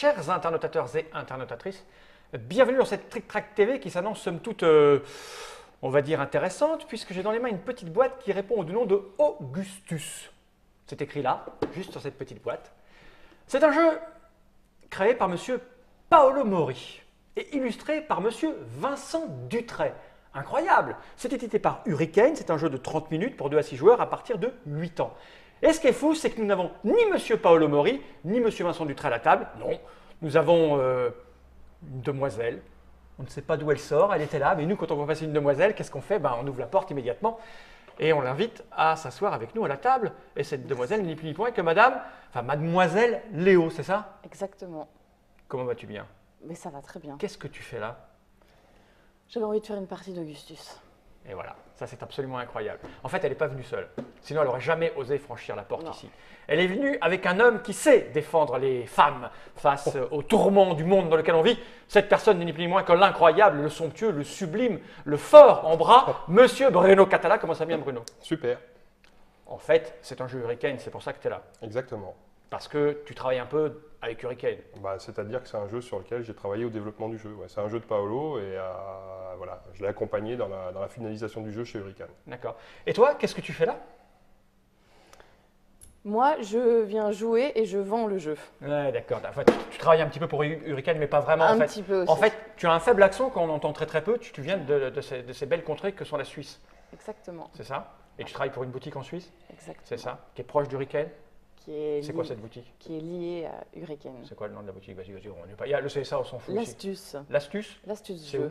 chers internautateurs et internautatrices, bienvenue dans cette Trick Track TV qui s'annonce somme toute, on va dire, intéressante, puisque j'ai dans les mains une petite boîte qui répond au nom de Augustus. C'est écrit là, juste sur cette petite boîte. C'est un jeu créé par monsieur Paolo Mori et illustré par monsieur Vincent Dutray. Incroyable! C'est édité par Hurricane, c'est un jeu de 30 minutes pour 2 à 6 joueurs à partir de 8 ans. Et ce qui est fou, c'est que nous n'avons ni monsieur Paolo Mori, ni monsieur Vincent Dutray à la table. Non, nous avons une demoiselle. On ne sait pas d'où elle sort, elle était là, mais nous, quand on voit passer une demoiselle, qu'est-ce qu'on fait? On ouvre la porte immédiatement et on l'invite à s'asseoir avec nous à la table. Et cette demoiselle n'est ni plus ni moins que mademoiselle Léo, c'est ça? Exactement. Comment vas-tu bien? Mais ça va très bien. Qu'est-ce que tu fais là? J'avais envie de faire une partie d'Augustus. Et voilà, ça c'est absolument incroyable. En fait, elle n'est pas venue seule. Sinon, elle n'aurait jamais osé franchir la porte ici. Elle est venue avec un homme qui sait défendre les femmes face aux tourments du monde dans lequel on vit. Cette personne n'est ni plus ni moins que l'incroyable, le somptueux, le sublime, le fort en bras, monsieur Bruno Catala. Comment ça vient, Bruno? Super. En fait, c'est un jeu Hurricane, c'est pour ça que tu es là. Exactement. Parce que tu travailles un peu avec Hurricane. C'est-à-dire que c'est un jeu sur lequel j'ai travaillé au développement du jeu. Ouais, c'est un jeu de Paolo et voilà, je l'ai accompagné dans la finalisation du jeu chez Hurricane. D'accord. Et toi, qu'est-ce que tu fais là? Moi, je viens jouer et je vends le jeu. Ouais, d'accord. En fait, tu travailles un petit peu pour Hurricane, mais pas vraiment. Un petit peu aussi. En fait, tu as un faible accent quand on entend très très peu. Tu viens de ces belles contrées que sont la Suisse. Exactement. C'est ça? Et tu travailles pour une boutique en Suisse? Exactement. C'est ça? Qui est proche d'Hurricane? C'est quoi cette boutique? Qui est liée à Hurricane. C'est quoi le nom de la boutique? Vas-y, on n'est pas. Il y a le CSA, on s'en fout. L'Astuce. L'Astuce? L'Astuce C'est jeu. où?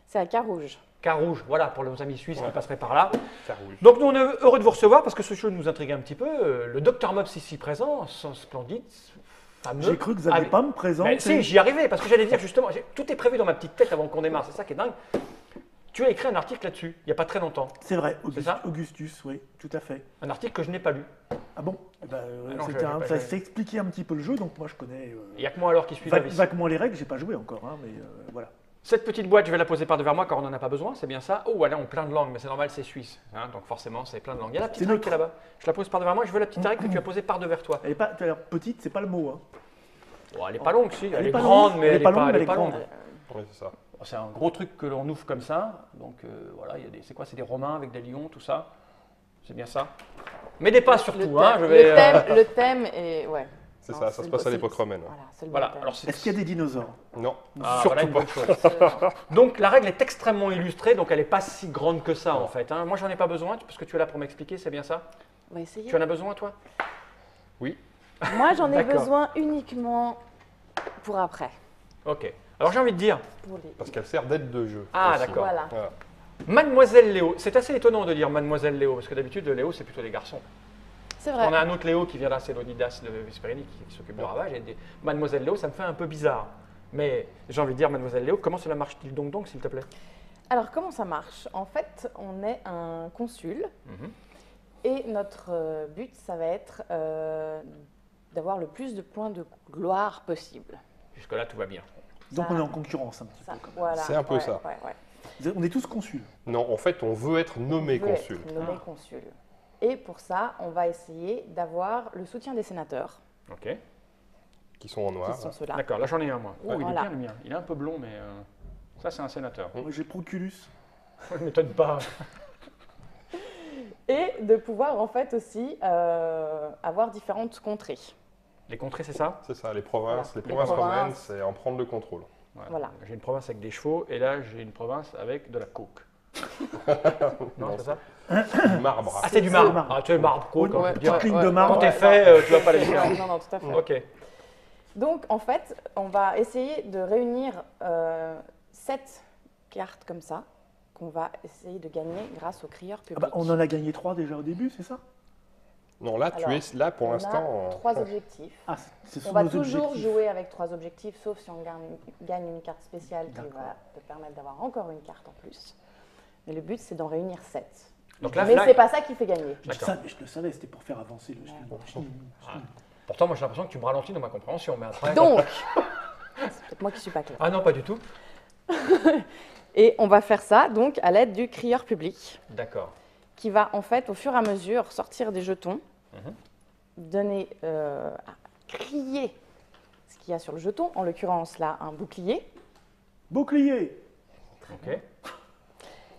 C'est à Carouge. Carouge, voilà, pour nos amis suisses qui passeraient par là. Carouge. Donc nous, on est heureux de vous recevoir parce que ce jeu nous intrigue un petit peu. Le Dr Mops ici présent, son splendide, fameux. J'ai cru que vous n'alliez pas me présenter. Mais si, j'y arrivais parce que j'allais dire justement, tout est prévu dans ma petite tête avant qu'on démarre, c'est ça qui est dingue. Tu as écrit un article là-dessus, il n'y a pas très longtemps. C'est vrai, ça Augustus, oui, tout à fait. Un article que je n'ai pas lu. Ah bon? non, Ça expliquait un petit peu le jeu, donc moi je connais Il n'y a que moi alors qui suis là. vaguement les règles, j'ai pas joué encore, hein, mais voilà. Cette petite boîte, je vais la poser par devant moi car on n'en a pas besoin, c'est bien ça. Oh, elle est en plein de langues, mais c'est normal, c'est suisse. Hein, donc forcément, c'est plein de langues. Il y a la petite règle qui est là-bas. Je la pose par devant moi, je veux la petite règle que tu as posée par devers toi. Elle est pas, petite, c'est pas le mot. Hein. Oh, elle n'est pas longue, si. Elle est pas grande, longue, mais elle n'est pas longue. Oui, c'est ça. C'est un gros truc que l'on ouvre comme ça. Donc voilà, c'est quoi? C'est des romains avec des lions, tout ça. C'est bien ça. Mais des pas surtout. Le thème est. Ouais. C'est ça, ça se passe à l'époque romaine. Voilà. Est-ce qu'il y a des dinosaures? Non, surtout pas. Donc la règle est extrêmement illustrée, donc elle n'est pas si grande que ça en fait. Hein. Moi, j'en ai pas besoin, parce que tu es là pour m'expliquer, c'est bien ça? On va essayer. Tu en as besoin, toi? Oui. Moi, j'en ai besoin uniquement pour après. Ok. Alors j'ai envie de dire. Parce qu'elle sert d'aide de jeu. Ah, aussi. d'accord. Voilà. Mademoiselle Léo. C'est assez étonnant de dire Mademoiselle Léo, parce que d'habitude, Léo, c'est plutôt des garçons. C'est vrai. On a un autre Léo qui vient là, c'est Leonidas de Vesperini qui s'occupe de Ravage. Et Mademoiselle Léo, ça me fait un peu bizarre. Mais j'ai envie de dire Mademoiselle Léo, comment cela marche-t-il donc, s'il te plaît? Alors, comment ça marche? En fait, on est un consul. Et notre but, ça va être d'avoir le plus de points de gloire possible. Jusque-là, tout va bien. Donc on est en concurrence un petit peu. Voilà, c'est un peu ça. Ouais. On est tous consuls. Non, en fait, on veut être nommé consul. Consul. Et pour ça, on va essayer d'avoir le soutien des sénateurs. Ok. Qui sont en noir. Qui sont ceux-là. D'accord, là j'en ai un moi. Oh, il est Voilà. bien le mien. Il est un peu blond, mais ça c'est un sénateur. Moi j'ai Proculus. Ne m'étonne pas. Et de pouvoir en fait aussi avoir différentes contrées. Les contrées, c'est ça? C'est ça, les provinces, Voilà. les provinces romaines, c'est en prendre le contrôle. Voilà. J'ai une province avec des chevaux et là j'ai une province avec de la coke. Non, c'est ça? Du marbre. Ah, c'est du marbre. Ah, tu es le marbre coke. Ouais, petite ligne de marbre. Quand t'es fait, tu vas pas les faire. Non, tout à fait. Ok. Donc en fait, on va essayer de réunir 7 cartes comme ça qu'on va essayer de gagner grâce au crieur public. On en a gagné 3 déjà au début, c'est ça? Non, là, tu es là pour l'instant. On a 3 objectifs. Ah, ce sont On va nos toujours objectifs. jouer avec 3 objectifs, sauf si on gagne une carte spéciale qui va te permettre d'avoir encore une carte en plus. Mais le but, c'est d'en réunir 7. Donc là, Mais c'est pas ça qui fait gagner. Je le savais, c'était pour faire avancer le film. Pourtant, moi j'ai l'impression que tu me ralentis dans ma compréhension. Mais après... Donc, c'est peut-être moi qui suis pas claire. Ah non, pas du tout. Et on va faire ça donc à l'aide du crieur public, D'accord. qui va en fait au fur et à mesure sortir des jetons, donner, crier ce ce qu'il y a sur le jeton. En l'occurrence, là, un bouclier. Bouclier. Ok.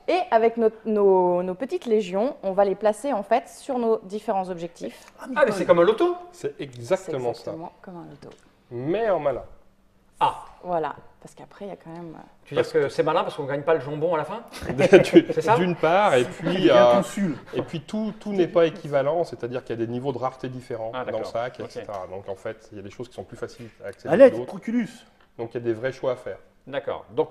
Et avec nos petites légions, on va les placer en fait sur nos différents objectifs. Ah, mais c'est comme un loto. C'est C'est exactement ça. exactement comme un loto. Mais en malin. Ah, Voilà, parce qu'après, il y a quand même... tu veux dire que c'est malin parce qu'on ne gagne pas le jambon à la fin? C'est ça D'une part, et Il puis, y a un consul. tout n'est pas équivalent, c'est-à-dire qu'il y a des niveaux de rareté différents Ah, dans le d'accord. sac, Ok. etc. Donc en fait, il y a des choses qui sont plus faciles à accéder Allez, que d'autres. Proculus. Donc il y a des vrais choix à faire. D'accord. Donc,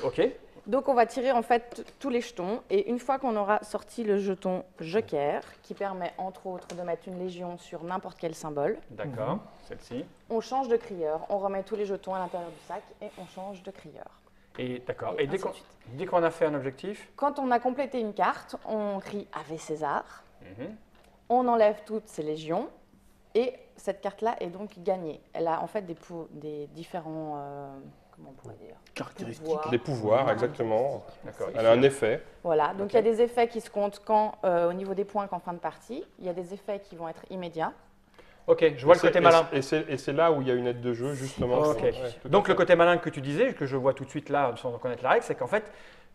ok. Donc, on va tirer en fait tous les jetons. Et une fois qu'on aura sorti le jeton Joker, qui permet entre autres de mettre une légion sur n'importe quel symbole, D'accord. Celle-ci. on change de crieur. On remet tous les jetons à l'intérieur du sac et on change de crieur. Et d'accord. Et Et dès ainsi de suite. dès qu'on a fait un objectif, Quand on a complété une carte, on crie Ave César. mhm, On enlève toutes ces légions et cette carte-là est donc gagnée. Elle a en fait des différents, comment on pourrait dire, Caractéristiques. pouvoirs. Des pouvoirs, exactement. d'accord. Elle a un effet. Voilà, donc Ok. il y a des effets qui se comptent au niveau des points qu'en fin de partie. Il y a des effets qui vont être immédiats. Ok, je vois le côté malin. Et c'est là où il y a une aide de jeu, justement. Ok. Ouais, tout à Donc fait. le côté malin que tu disais, que je vois tout de suite là sans connaître la règle, c'est qu'en fait,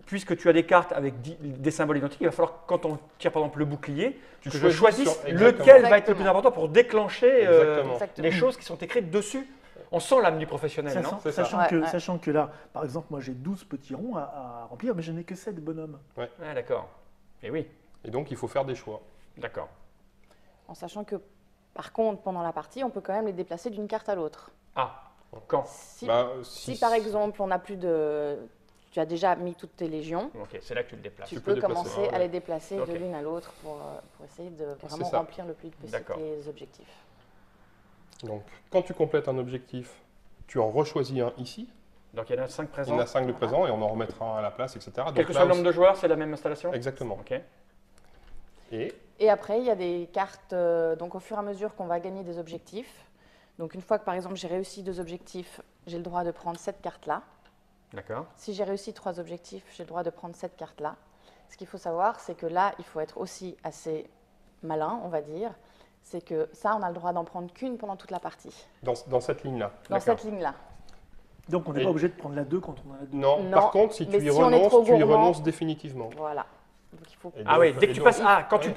puisque tu as des cartes avec des symboles identiques, il va falloir quand on tire par exemple le bouclier, Tu que je choisis choisisse sur- exactement. lequel va être le plus Exactement. important pour déclencher Exactement. Exactement. les choses qui sont écrites dessus. On sent l'âme du professionnel, non? C'est ça. Sachant, Ouais. sachant que là, par exemple, moi j'ai 12 petits ronds à remplir, mais je n'ai que 7 bonhommes. Ah, d'accord. Et oui, Et donc il faut faire des choix. d'accord. En sachant que, par contre, pendant la partie, on peut quand même les déplacer d'une carte à l'autre. Ah, quand? Si, Bah, si par exemple, on n'a plus de... Tu as déjà mis toutes tes légions, Ok, c'est là que tu le déplaces. tu peux peux déplacer. commencer Ah ouais. à les déplacer Ok. de l'une à l'autre pour essayer de vraiment ça. remplir le plus possible D'accord. tes objectifs. Donc quand tu complètes un objectif, tu en rechoisis un ici. Donc il y en a 5 Il y présents. en a 5 de présents et on en remettra un à la place, etc. Quel que soit le nombre de joueurs, c'est la même installation? Exactement. Ok. Et Et après, il y a des cartes, donc au fur et à mesure qu'on va gagner des objectifs. Donc une fois que par exemple j'ai réussi 2 objectifs, j'ai le droit de prendre cette carte-là. D'accord. Si j'ai réussi 3 objectifs, j'ai le droit de prendre cette carte-là. Ce qu'il faut savoir, c'est que là, il faut être aussi assez malin, on va dire. C'est que ça, on a le droit d'en prendre qu'une pendant toute la partie, dans cette ligne-là. dans D'accord. cette ligne-là. Donc on n'est Et- pas obligé de prendre la 2 quand on a la 2. Non, Non, par contre, si mais tu y si on est trop renonces, tu y gourmand- renonces définitivement. Voilà. Donc il faut... Et Ah donc- oui, dès que et tu donc, passes. Ah, quand tu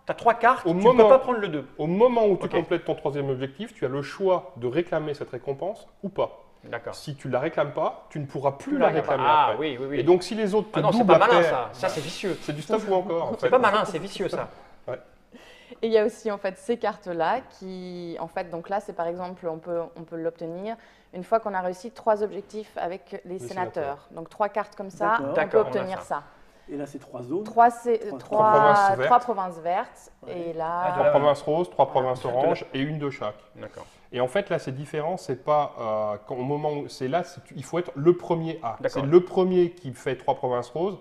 as trois cartes, Au tu ne moment- peux pas prendre le 2. Au moment où tu Ok. complètes ton 3e objectif, tu as le choix de réclamer cette récompense ou pas. D'accord. Si tu la réclames pas, tu ne pourras plus Tu la la réclames. réclamer Ah après. oui, oui, oui. Et donc si les autres te Ah non, c'est doublent pas malin après, ça. Ça, c'est vicieux. c'est du stuff ou encore. en C'est fait. pas malin, c'est vicieux ça. Et il y a aussi en fait ces cartes-là qui, en fait, donc là, c'est par exemple, on peut l'obtenir une fois qu'on a réussi 3 objectifs avec les sénateurs. Donc 3 cartes comme ça, D'accord. on peut D'accord, on a obtenir ça. ça. Et là, c'est 3 zones. 3 provinces vertes. provinces vertes. Ouais. Et Ah, là, 3 provinces roses, 3 provinces Voilà. oranges et une de chaque. D'accord. Et en fait, là, c'est différent. C'est pas au moment où c'est là, il faut être le premier A. D'accord. C'est le premier qui fait 3 provinces roses.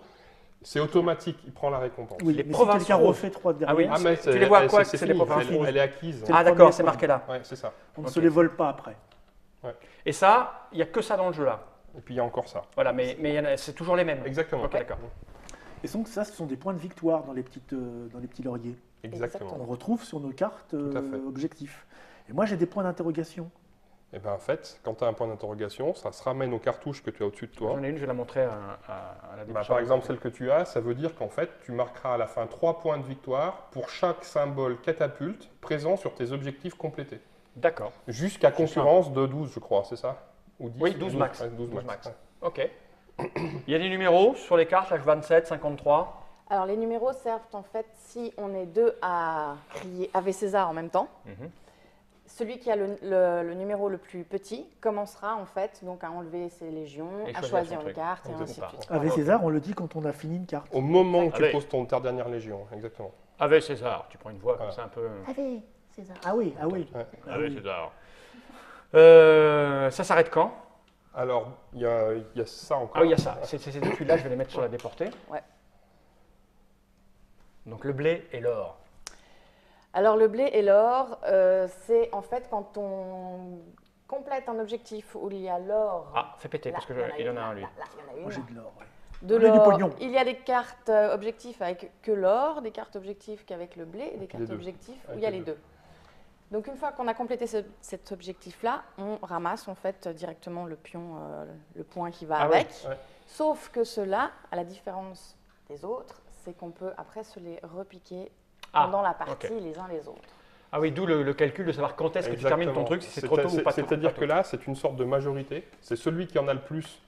C'est automatique, il prend la récompense. Oui, Les mais si provinces quelqu'un roses. refait 3 Ah oui. dernières, mais Tu les vois à quoi que c'est fini, les provinces elle, roses elle est acquise. C'est Ah le d'accord, premier c'est point. marqué là. Ouais, c'est ça. on ne Ok. se les vole pas après. Et ça, il n'y a que ça dans le jeu là. Et puis il y a encore ça. Voilà, mais c'est toujours les mêmes. Exactement. Ok, d'accord. Et donc ça, ce sont des points de victoire dans les petits lauriers. Exactement. On retrouve sur nos cartes Tout à fait. objectifs. Et moi, j'ai des points d'interrogation. Et bien en fait, quand tu as un point d'interrogation, ça se ramène aux cartouches que tu as au-dessus de toi. J'en ai une, je vais la montrer à la Bah, démonstration. par exemple, celle que tu as, ça veut dire qu'en fait, tu marqueras à la fin 3 points de victoire pour chaque symbole catapulte présent sur tes objectifs complétés. D'accord. Jusqu'à C'est concurrence de 12, je crois, c'est ça? Ou 10? Oui, 12 max. Ouais, 12 12 max. max. Ouais. Ok. Il y a des numéros sur les cartes, là 27, 53. alors les numéros servent en fait si on est 2 à crier Ave César en même temps. Mhm. Celui qui a le numéro le plus petit commencera en fait donc à enlever ses légions, Et à choisir choisir son une truc. carte et On ne ainsi sait de pas. suite. Avec ok. César, on le dit quand on a fini une carte. Au moment où tu Allez. poses ta dernière légion, exactement. Avec César, tu prends une voix comme Voilà. ça un peu. Avec César. Ah oui, ah oui. Ouais. Ah Avec oui. César. Ça s'arrête quand? Alors, il y a ça encore. Ah oui, il y a ça. Ces deux tuiles-là, je vais les mettre sur la déportée. Ouais. Donc le blé et l'or. Alors le blé et l'or, c'est en fait quand on complète un objectif où il y a l'or. Ah, fais péter, Là, parce il y en a qu'il en une, a un là, lui. là, il y en a Moi, une. j'ai de l'or. ouais. De On a du l'or. pognon. Il y a des cartes objectifs avec que l'or, des cartes objectifs qu'avec le blé et des cartes deux. objectifs où Avec il y a les les deux. deux. Donc une fois qu'on a complété cet objectif-là, on ramasse en fait directement le pion, le point qui va Ah oui, avec. ouais. Sauf que ceux-là, à la différence des autres, c'est qu'on peut après se les repiquer pendant la partie les uns les autres. Ah oui, d'où le calcul de savoir quand est-ce que tu termines ton truc, si c'est trop tôt ou pas trop tôt. C'est-à-dire que là, c'est une sorte de majorité. C'est celui qui en a le plus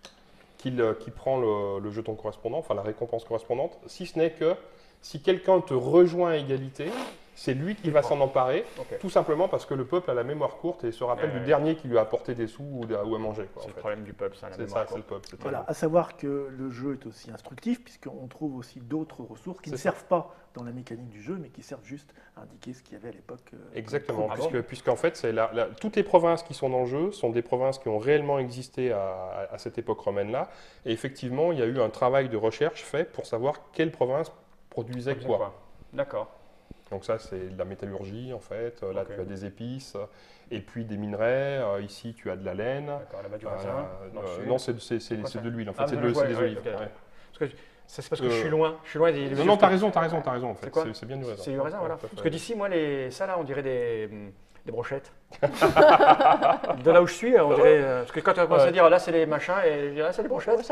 qui prend le jeton correspondant, enfin la récompense correspondante, si ce n'est que si quelqu'un te rejoint à égalité, c'est lui qui va s'en emparer, tout simplement parce que le peuple a la mémoire courte et se rappelle du dernier qui lui a apporté des sous ou à manger. C'est le problème du peuple, ça, la C'est mémoire ça, c'est le courte. peuple. Voilà, à savoir que le jeu est aussi instructif, puisqu'on trouve aussi d'autres ressources qui ne servent pas dans la mécanique du jeu, mais qui servent juste à indiquer ce qu'il y avait à l'époque. Exactement, puisqu'en fait, toutes les provinces qui sont dans le jeu sont des provinces qui ont réellement existé à cette époque romaine-là. Et effectivement, il y a eu un travail de recherche fait pour savoir quelle province produisait quoi. D'accord. Donc ça, c'est de la métallurgie, en fait. Là, tu as des épices et puis des minerais. Ici, tu as de la laine. D'accord, là-bas du raisin. Non, c'est de l'huile, en fait. C'est des olives. C'est parce que je suis loin. des Non, t'as raison, en fait. C'est bien du raisin. C'est du raisin, voilà. Parce que d'ici, moi, ça là, on dirait des brochettes. De là où je suis, on dirait. Parce que quand tu as commencé à dire là, c'est les machins, et là, c'est les brochettes.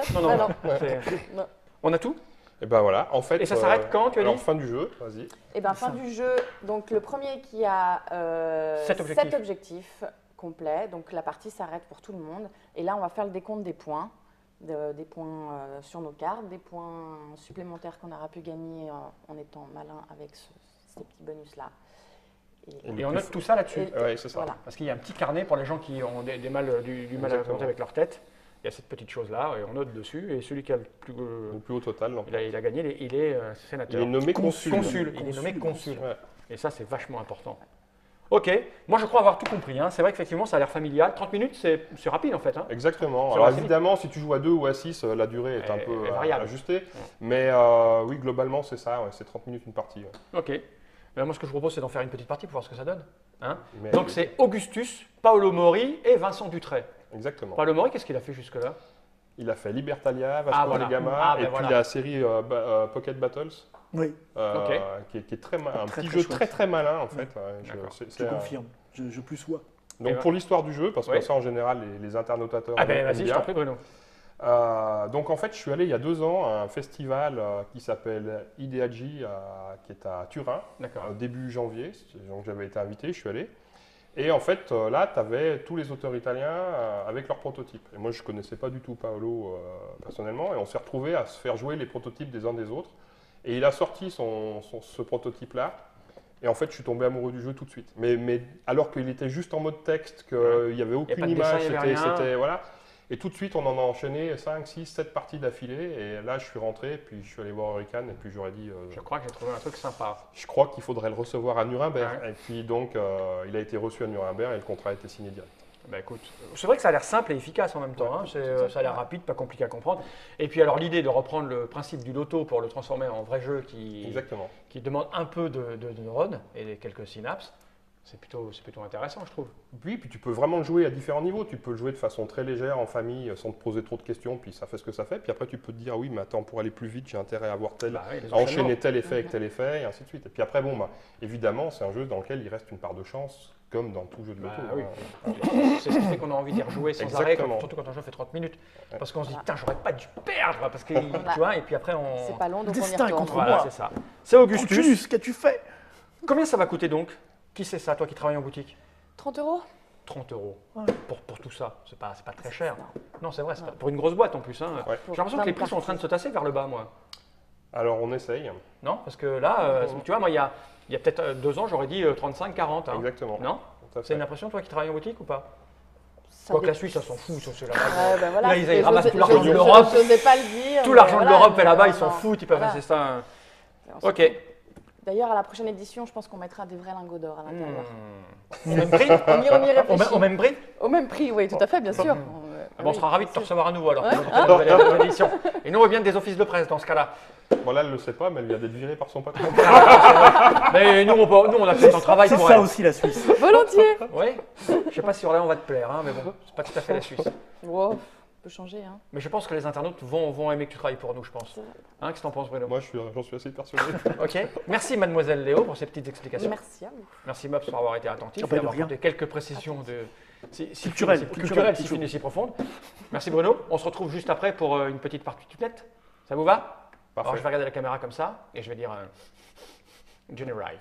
Non. On a tout. Et ben voilà, en fait. Et ça s'arrête quand, tu as dit ? Fin du jeu, vas-y. Et bien, fin du jeu, donc le premier qui a 7 objectifs complets, donc la partie s'arrête pour tout le monde. Et là, on va faire le décompte des points. Des points sur nos cartes, des points supplémentaires qu'on aura pu gagner en étant malin avec ces petits bonus-là. Et on note tout ça là-dessus. Oui, c'est ça. Voilà. Parce qu'il y a un petit carnet pour les gens qui ont du mal à compter avec leur tête. Il y a cette petite chose-là, et on note dessus. Et celui qui a le plus haut total, il a gagné, il est sénateur. Il est nommé consul. Il est nommé consul. Ouais. Et ça, c'est vachement important. Ok, moi je crois avoir tout compris. Hein. C'est vrai qu'effectivement, ça a l'air familial. 30 minutes, c'est rapide en fait. Hein. Exactement. Alors évidemment, si tu joues à 2 ou à 6, la durée est un peu ajustée. Ouais. Mais oui, globalement, c'est ça. Ouais, c'est 30 minutes une partie. Ouais. Ok. Ben, moi, ce que je propose, c'est d'en faire une petite partie pour voir ce que ça donne. Hein. Donc c'est Augustus, Paolo Mori et Vincent Dutray. Exactement. Paolo Mori, qu'est-ce qu'il a fait jusque-là ? Il a fait Libertalia, Vasco da Gama, et puis la série Pocket Battles. Oui. Qui est très un petit jeu très malin en fait. Je confirme, je plus sois. Donc pour l'histoire du jeu, parce que ça en général les internautateurs. Ah ben vas-y, je t'en prie Bruno. Donc en fait, je suis allé il y a 2 ans à un festival qui s'appelle Ideagi, qui est à Turin, début janvier. Donc j'avais été invité, je suis allé. Et en fait, là, tu avais tous les auteurs italiens avec leurs prototypes. Et moi, je ne connaissais pas du tout Paolo personnellement, et on s'est retrouvés à se faire jouer les prototypes des uns des autres. Et il a sorti ce prototype-là, et en fait, je suis tombé amoureux du jeu tout de suite. Mais alors qu'il était juste en mode texte, qu'il n'y avait aucune image, c'était voilà. Et tout de suite, on en a enchaîné 5, 6, 7 parties d'affilée. Et là, je suis rentré, puis je suis allé voir Hurricane, et puis j'aurais dit… je crois que j'ai trouvé un truc sympa. Je crois qu'il faudrait le recevoir à Nuremberg. Ouais. Et puis donc, il a été reçu à Nuremberg et le contrat a été signé direct. Ben écoute, c'est vrai que ça a l'air simple et efficace en même temps. Hein. Ça a l'air rapide, pas compliqué à comprendre. Et puis alors l'idée de reprendre le principe du loto pour le transformer en vrai jeu qui demande un peu de neurones et quelques synapses, c'est plutôt intéressant, je trouve. Oui, puis tu peux vraiment le jouer à différents niveaux. Tu peux le jouer de façon très légère, en famille, sans te poser trop de questions, puis ça fait ce que ça fait. Puis après, tu peux te dire, oui, mais attends, pour aller plus vite, j'ai intérêt à avoir à enchaîner tel effet avec tel effet, et ainsi de suite. Et puis après, évidemment, c'est un jeu dans lequel il reste une part de chance, comme dans tout jeu de loto. Oui. C'est ce qui fait qu'on a envie d'y rejouer sans arrêt, surtout quand un jeu fait 30 minutes. Parce qu'on se dit, putain, j'aurais pas dû perdre, parce que, tu vois, et puis après, on… C'est pas long, donc on y retourne. Contre moi. C'est ça. C'est Augustus. Qu'as-tu fait ? Combien ça va coûter donc ? Qui c'est ça, toi qui travailles en boutique ? 30 €. 30 € pour tout ça, c'est pas très cher. Non, c'est vrai, pour une grosse boîte en plus. Hein. Ouais. J'ai l'impression que les prix sont en train de se tasser vers le bas, moi. Alors, on essaye. Non, parce que là, tu vois, moi, il y a peut-être 2 ans, j'aurais dit 35-40. Hein. Exactement. Non ? C'est une impression, toi qui travailles en boutique ou pas ? Ça Quoique la Suisse, ça s'en fout, c'est là-bas. Ben voilà, là, ils ramassent tout l'argent de l'Europe. Je n'osais pas le dire. Tout l'argent de l'Europe est là-bas, ils s'en foutent, ils peuvent passer ça. Ok. D'ailleurs, à la prochaine édition, je pense qu'on mettra des vrais lingots d'or à l'intérieur. Au même prix On y réfléchit. Au même prix ? Au même prix, oui, tout à fait, bien sûr. On sera ravis de te recevoir à nouveau alors. Ouais. Et nous, on vient des offices de presse dans ce cas-là. Bon, là, elle ne le sait pas, mais elle vient d'être virée par son patron. Mais nous, on a fait un travail pour elle. C'est ça aussi la Suisse. Volontiers. Oui, je ne sais pas si Orléans va te plaire, hein, mais bon, c'est pas tout à fait la Suisse. Wow. peut changer. Hein. Mais je pense que les internautes vont aimer que tu travailles pour nous, je pense. Qu'est-ce que tu en penses, Bruno? Moi, j'en suis assez persuadé. Ok. Merci, mademoiselle Léo, pour ces petites explications. Merci à vous. Merci, Mabs, pour avoir été attentif et d'avoir apporté quelques précisions culturelles, si fines et si profondes. Merci, Bruno. On se retrouve juste après pour une petite partie tunnette. Ça vous va? Parfait. Alors, je vais regarder la caméra comme ça et je vais dire General.